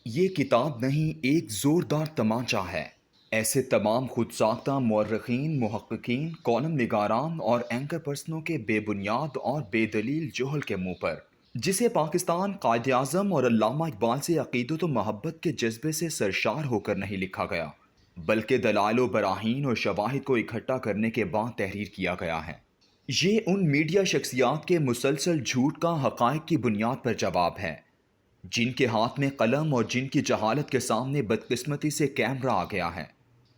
یہ کتاب نہیں ایک زوردار تمانچہ ہے۔ ایسے تمام خود ساختہ مورخین، محققین، کالم نگاران اور اینکر پرسنوں کے بے بنیاد اور بے دلیل جہل کے منہ پر، جسے پاکستان قائد اعظم اور علامہ اقبال سے عقیدت و محبت کے جذبے سے سرشار ہو کر نہیں لکھا گیا، بلکہ دلائل و براہین اور شواہد کو اکٹھا کرنے کے بعد تحریر کیا گیا ہے۔ یہ ان میڈیا شخصیات کے مسلسل جھوٹ کا حقائق کی بنیاد پر جواب ہے، جن کے ہاتھ میں قلم اور جن کی جہالت کے سامنے بدقسمتی سے کیمرہ آ گیا ہے۔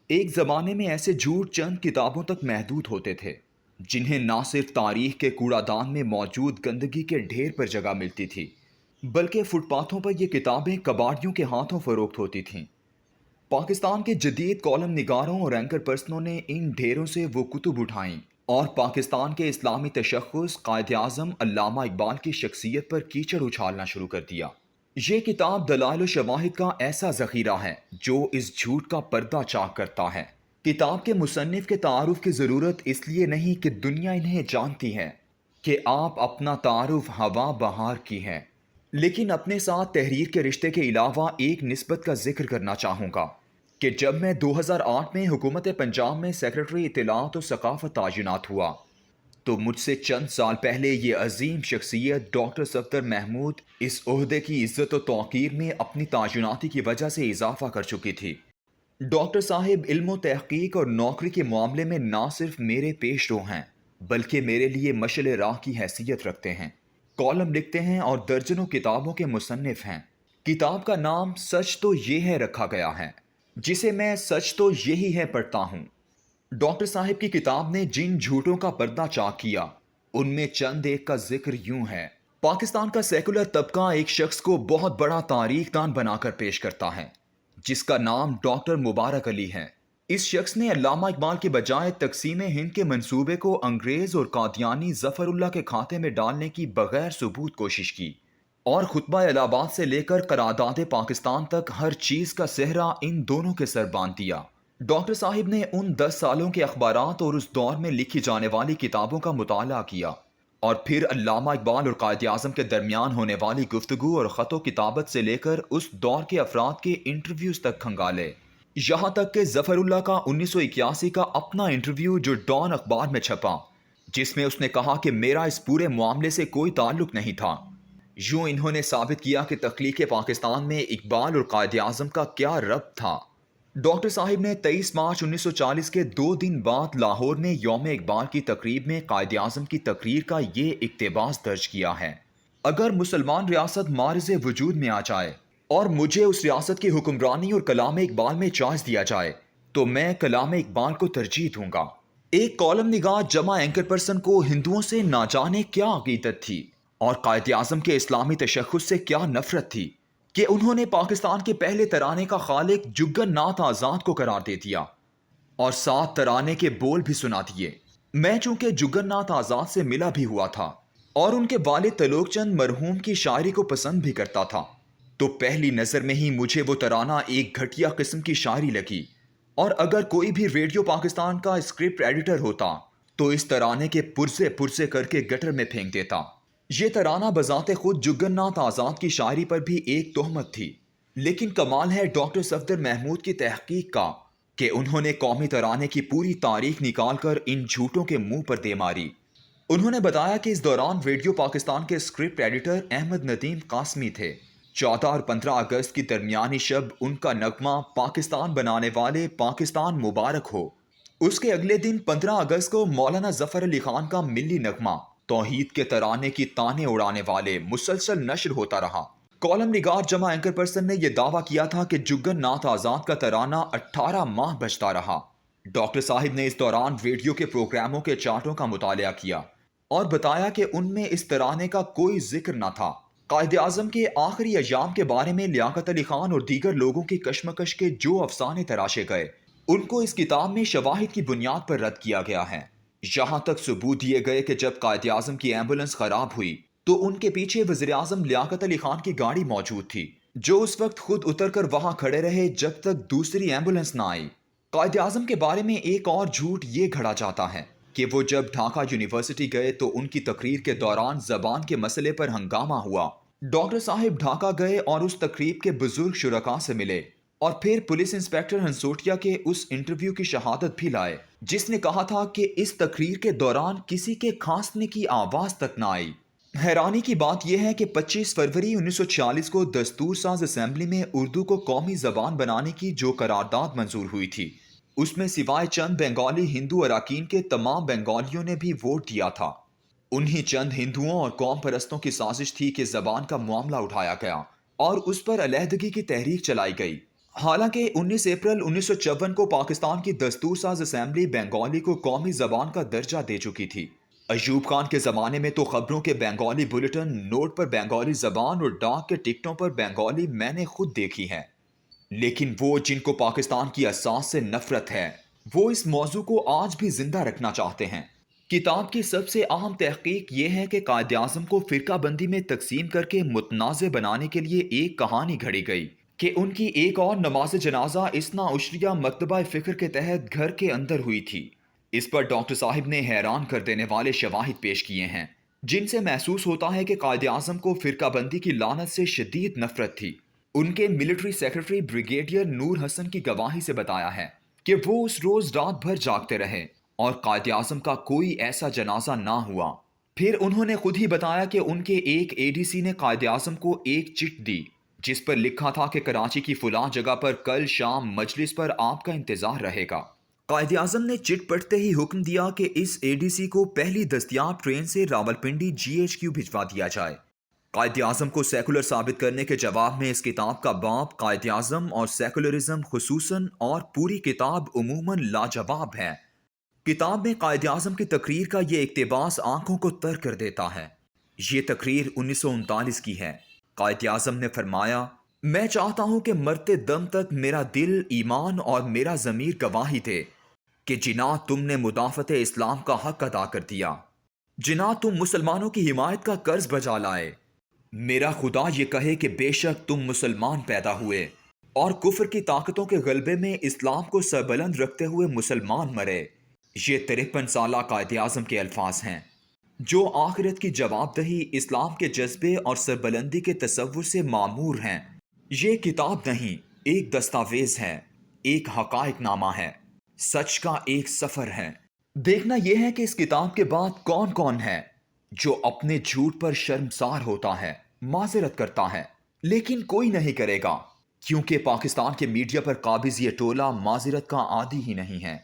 ایک زمانے میں ایسے جھوٹ چند کتابوں تک محدود ہوتے تھے، جنہیں نہ صرف تاریخ کے کوڑا دان میں موجود گندگی کے ڈھیر پر جگہ ملتی تھی، بلکہ فٹ پاتھوں پر یہ کتابیں کباڑیوں کے ہاتھوں فروخت ہوتی تھیں۔ پاکستان کے جدید کالم نگاروں اور اینکر پرسنوں نے ان ڈھیروں سے وہ کتب اٹھائیں اور پاکستان کے اسلامی تشخص قائد اعظم علامہ اقبال کی شخصیت پر کیچڑ اچھالنا شروع کر دیا۔ یہ کتاب دلائل و شواہد کا ایسا ذخیرہ ہے جو اس جھوٹ کا پردہ چاک کرتا ہے۔ کتاب کے مصنف کے تعارف کی ضرورت اس لیے نہیں کہ دنیا انہیں جانتی ہے کہ آپ اپنا تعارف ہوا بہار کی ہے، لیکن اپنے ساتھ تحریر کے رشتے کے علاوہ ایک نسبت کا ذکر کرنا چاہوں گا کہ جب میں 2008 میں حکومت پنجاب میں سیکرٹری اطلاعات و ثقافت تعینات ہوا تو مجھ سے چند سال پہلے یہ عظیم شخصیت ڈاکٹر صفدر محمود اس عہدے کی عزت و توقیر میں اپنی تعیناتی کی وجہ سے اضافہ کر چکی تھی۔ ڈاکٹر صاحب علم و تحقیق اور نوکری کے معاملے میں نہ صرف میرے پیش رو ہیں بلکہ میرے لیے مشعل راہ کی حیثیت رکھتے ہیں۔ کالم لکھتے ہیں اور درجنوں کتابوں کے مصنف ہیں۔ کتاب کا نام سچ تو یہ ہے رکھا گیا ہے، جسے میں سچ تو یہی ہے پڑھتا ہوں۔ ڈاکٹر صاحب کی کتاب نے جن جھوٹوں کا پردہ چاک کیا، ان میں چند ایک کا ذکر یوں ہے۔ پاکستان کا سیکولر طبقہ ایک شخص کو بہت بڑا تاریخ دان بنا کر پیش کرتا ہے، جس کا نام ڈاکٹر مبارک علی ہے۔ اس شخص نے علامہ اقبال کے بجائے تقسیم ہند کے منصوبے کو انگریز اور قادیانی ظفر اللہ کے کھاتے میں ڈالنے کی بغیر ثبوت کوشش کی، اور خطبہ الہ آباد سے لے کر قرارداد پاکستان تک ہر چیز کا صحرا ان دونوں کے سر باندھ دیا۔ ڈاکٹر صاحب نے ان 10 سالوں کے اخبارات اور اس دور میں لکھی جانے والی کتابوں کا مطالعہ کیا، اور پھر علامہ اقبال اور قائد اعظم کے درمیان ہونے والی گفتگو اور خط و کتابت سے لے کر اس دور کے افراد کے انٹرویوز تک کھنگالے، یہاں تک کہ ظفر اللہ کا 1981 کا اپنا انٹرویو جو ڈان اخبار میں چھپا، جس میں اس نے کہا کہ میرا اس پورے معاملے سے کوئی تعلق نہیں تھا۔ یوں انہوں نے ثابت کیا کہ تخلیق پاکستان میں اقبال اور قائد اعظم کا کیا ربط تھا۔ ڈاکٹر صاحب نے 23 مارچ 1940 کے 2 دن بعد لاہور میں یوم اقبال کی تقریب میں قائد اعظم کی تقریر کا یہ اقتباس درج کیا ہے: اگر مسلمان ریاست معرض وجود میں آ جائے اور مجھے اس ریاست کی حکمرانی اور کلام اقبال میں چوائس دیا جائے تو میں کلام اقبال کو ترجیح دوں گا۔ ایک کالم نگار جمع اینکر پرسن کو ہندوؤں سے نہ جانے کیا عقیدت تھی اور قائد اعظم کے اسلامی تشخص سے کیا نفرت تھی کہ انہوں نے پاکستان کے پہلے ترانے کا خالق جگن ناتھ آزاد کو قرار دے دیا اور 7 ترانے کے بول بھی سنا دیے۔ میں چونکہ جگن ناتھ آزاد سے ملا بھی ہوا تھا اور ان کے والد تلوک چند مرحوم کی شاعری کو پسند بھی کرتا تھا، تو پہلی نظر میں ہی مجھے وہ ترانہ ایک گھٹیا قسم کی شاعری لگی، اور اگر کوئی بھی ریڈیو پاکستان کا اسکرپٹ ایڈیٹر ہوتا تو اس ترانے کے پرزے پرزے کر کے گٹر میں پھینک دیتا۔ یہ ترانہ بذات خود جگن ناتھ آزاد کی شاعری پر بھی ایک تہمت تھی، لیکن کمال ہے ڈاکٹر صفدر محمود کی تحقیق کا کہ انہوں نے قومی ترانے کی پوری تاریخ نکال کر ان جھوٹوں کے منہ پر دے ماری۔ انہوں نے بتایا کہ اس دوران ریڈیو پاکستان کے اسکرپٹ ایڈیٹر احمد ندیم قاسمی تھے۔ 14 اور 15 اگست کی درمیانی شب ان کا نغمہ پاکستان بنانے والے پاکستان مبارک ہو، اس کے اگلے دن 15 اگست کو مولانا ظفر علی خان کا ملی نغمہ توحید کے ترانے کی تانے اڑانے والے مسلسل نشر ہوتا رہا۔ کالم نگار جمع اینکر پرسن نے یہ دعویٰ کیا تھا کہ جگن ناتھ آزاد کا ترانہ 18 ماہ بجتا رہا۔ ڈاکٹر صاحب نے اس دوران ریڈیو کے پروگراموں کے چارٹوں کا مطالعہ کیا اور بتایا کہ ان میں اس ترانے کا کوئی ذکر نہ تھا۔ قائد اعظم کے آخری ایام کے بارے میں لیاقت علی خان اور دیگر لوگوں کی کشمکش کے جو افسانے تراشے گئے، ان کو اس کتاب میں شواہد کی بنیاد پر رد کیا گیا ہے۔ یہاں تک ثبوت دیے گئے کہ جب قائد اعظم کی ایمبولنس خراب ہوئی تو ان کے پیچھے وزیر اعظم لیاقت علی خان کی گاڑی موجود تھی، جو اس وقت خود اتر کر وہاں کھڑے رہے جب تک دوسری ایمبولنس نہ آئی۔ قائد اعظم کے بارے میں ایک اور جھوٹ یہ گھڑا جاتا ہے کہ وہ جب ڈھاکہ یونیورسٹی گئے تو ان کی تقریر کے دوران زبان کے مسئلے پر ہنگامہ ہوا ڈاکٹر صاحب ڈھاکہ گئے اور اس تقریب کے بزرگ شرکاء سے ملے اور پھر پولیس انسپیکٹر ہنسوٹیا کے اس انٹرویو کی شہادت بھی لائے جس نے کہا تھا کہ اس تقریر کے دوران کسی کے کھانسنے کی آواز تک نہ آئی۔ حیرانی کی بات یہ ہے کہ 25 فروری 1946 کو دستور ساز اسمبلی میں اردو کو قومی زبان بنانے کی جو قرارداد منظور ہوئی تھی اس میں سوائے چند بنگالی ہندو اراکین کے تمام بنگالیوں نے بھی ووٹ دیا تھا۔ انہی چند ہندوؤں اور قوم پرستوں کی سازش تھی کہ زبان کا معاملہ اٹھایا گیا اور اس پر علیحدگی کی تحریک چلائی گئی۔ حالانکہ 19 اپریل 1954 کو پاکستان کی دستور ساز اسمبلی بنگالی کو قومی زبان کا درجہ دے چکی تھی۔ ایوب خان کے زمانے میں تو خبروں کے بنگالی بلیٹن، نوٹ پر بنگالی زبان اور ڈاک کے ٹکٹوں پر بنگالی میں نے خود دیکھی ہیں۔ لیکن وہ جن کو پاکستان کی اساس سے نفرت ہے وہ اس موضوع کو آج بھی زندہ رکھنا چاہتے ہیں۔ کتاب کی سب سے اہم تحقیق یہ ہے کہ قائد اعظم کو فرقہ بندی میں تقسیم کر کے متنازع بنانے کے لیے ایک کہانی گھڑی گئی کہ ان کی ایک اور نماز جنازہ اثنا عشریہ مکتبہ فکر کے تحت گھر کے اندر ہوئی تھی۔ اس پر ڈاکٹر صاحب نے حیران کر دینے والے شواہد پیش کیے ہیں جن سے محسوس ہوتا ہے کہ قائد اعظم کو فرقہ بندی کی لعنت سے شدید نفرت تھی۔ ان کے ملٹری سیکرٹری بریگیڈیئر نور حسن کی گواہی سے بتایا ہے کہ وہ اس روز رات بھر جاگتے رہے اور قائد اعظم کا کوئی ایسا جنازہ نہ ہوا۔ پھر انہوں نے خود ہی بتایا کہ ان کے ایک اے ڈی سی نے قائد اعظم کو ایک چٹ دی جس پر لکھا تھا کہ کراچی کی فلاں جگہ پر کل شام مجلس پر آپ کا انتظار رہے گا۔ قائد اعظم نے چٹ پڑھتے ہی حکم دیا کہ اس اے ڈی سی کو پہلی دستیاب ٹرین سے راولپنڈی GHQ بھجوا دیا جائے۔ قائد اعظم کو سیکولر ثابت کرنے کے جواب میں اس کتاب کا باب قائد اعظم اور سیکولرزم خصوصاً اور پوری کتاب عموماً لاجواب ہے۔ کتاب میں قائد اعظم کی تقریر کا یہ اقتباس آنکھوں کو تر کر دیتا ہے۔ یہ تقریر 1939 کی ہے۔ قائد اعظم نے فرمایا، میں چاہتا ہوں کہ مرتے دم تک میرا دل، ایمان اور میرا ضمیر گواہی دے کہ جناح تم نے مدافعت اسلام کا حق ادا کر دیا، جناح تم مسلمانوں کی حمایت کا قرض بجا لائے۔ میرا خدا یہ کہے کہ بے شک تم مسلمان پیدا ہوئے اور کفر کی طاقتوں کے غلبے میں اسلام کو سربلند رکھتے ہوئے مسلمان مرے۔ یہ 53 سالہ قائد اعظم کے الفاظ ہیں جو آخرت کی جواب دہی، اسلام کے جذبے اور سربلندی کے تصور سے معمور ہیں۔ یہ کتاب نہیں، ایک دستاویز ہے، ایک حقائق نامہ ہے، سچ کا ایک سفر ہے۔ دیکھنا یہ ہے کہ اس کتاب کے بعد کون کون ہے جو اپنے جھوٹ پر شرمسار ہوتا ہے، معذرت کرتا ہے، لیکن کوئی نہیں کرے گا کیونکہ پاکستان کے میڈیا پر قابض یہ ٹولہ معذرت کا عادی ہی نہیں ہے۔